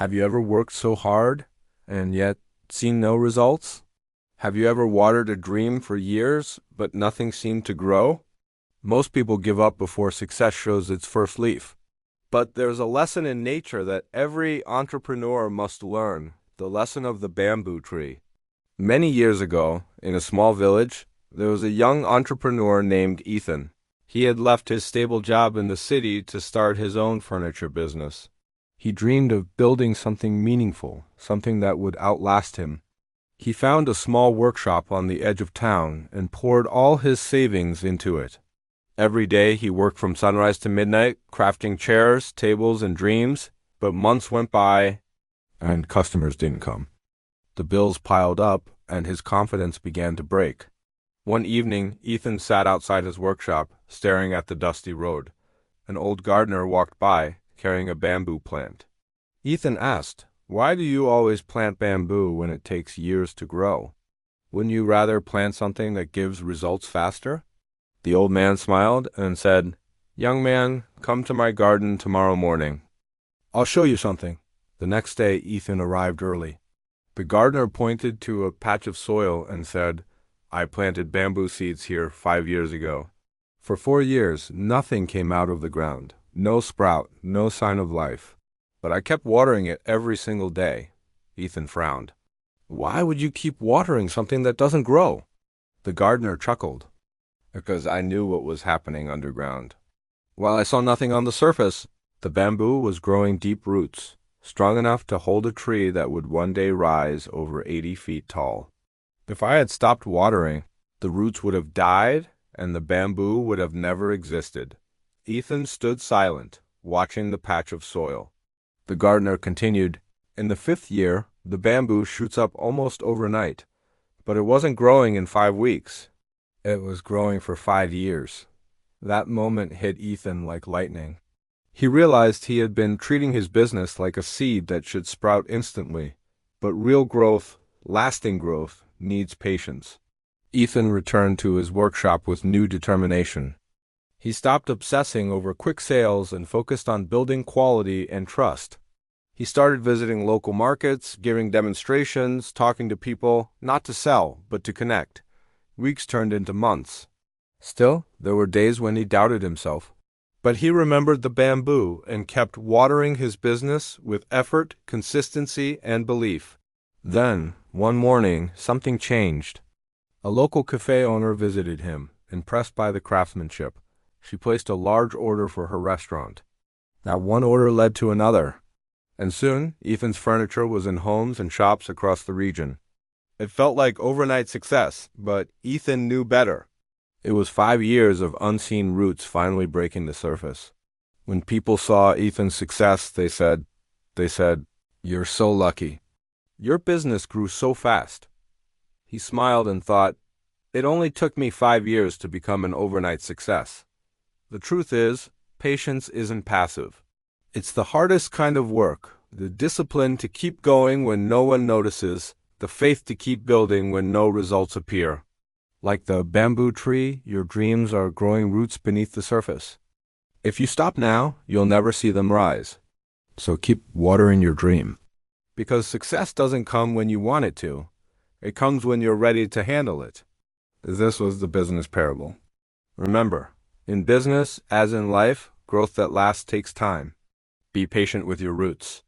Have you ever worked so hard and yet seen no results? Have you ever watered a dream for years but nothing seemed to grow? Most people give up before success shows its first leaf. But there's a lesson in nature that every entrepreneur must learn, the lesson of the bamboo tree. Many years ago, in a small village, there was a young entrepreneur named Ethan. He had left his stable job in the city to start his own furniture business. He dreamed of building something meaningful, something that would outlast him. He found a small workshop on the edge of town and poured all his savings into it. Every day he worked from sunrise to midnight, crafting chairs, tables, and dreams, but months went by and customers didn't come. The bills piled up and his confidence began to break. One evening, Ethan sat outside his workshop, staring at the dusty road. An old gardener walked by, carrying a bamboo plant. Ethan asked, "Why do you always plant bamboo when it takes years to grow? Wouldn't you rather plant something that gives results faster?" The old man smiled and said, "Young man, come to my garden tomorrow morning. I'll show you something." The next day, Ethan arrived early. The gardener pointed to a patch of soil and said, "I planted bamboo seeds here 5 years ago. For 4 years, nothing came out of the ground. No sprout, no sign of life. But I kept watering it every single day." Ethan frowned. "Why would you keep watering something that doesn't grow?" The gardener chuckled. "Because I knew what was happening underground. While I saw nothing on the surface, the bamboo was growing deep roots, strong enough to hold a tree that would one day rise over 80 feet tall. If I had stopped watering, the roots would have died and the bamboo would have never existed." Ethan stood silent, watching the patch of soil. The gardener continued, "In the 5th year, the bamboo shoots up almost overnight, but it wasn't growing in 5 weeks. It was growing for 5 years. That moment hit Ethan like lightning. He realized he had been treating his business like a seed that should sprout instantly, but real growth, lasting growth, needs patience. Ethan returned to his workshop with new determination. He stopped obsessing over quick sales and focused on building quality and trust. He started visiting local markets, giving demonstrations, talking to people, not to sell, but to connect. Weeks turned into months. Still, there were days when he doubted himself. But he remembered the bamboo and kept watering his business with effort, consistency, and belief. Then, one morning, something changed. A local cafe owner visited him, impressed by the craftsmanship. She placed a large order for her restaurant. That one order led to another, and soon Ethan's furniture was in homes and shops across the region. It felt like overnight success, but Ethan knew better. It was 5 years of unseen roots finally breaking the surface. When people saw Ethan's success, they said, "You're so lucky. Your business grew so fast." He smiled and thought, "It only took me 5 years to become an overnight success." The truth is, patience isn't passive. It's the hardest kind of work, the discipline to keep going when no one notices, the faith to keep building when no results appear. Like the bamboo tree, your dreams are growing roots beneath the surface. If you stop now, you'll never see them rise. So keep watering your dream. Because success doesn't come when you want it to. It comes when you're ready to handle it. This was the business parable. Remember, in business, as in life, growth that lasts takes time. Be patient with your roots.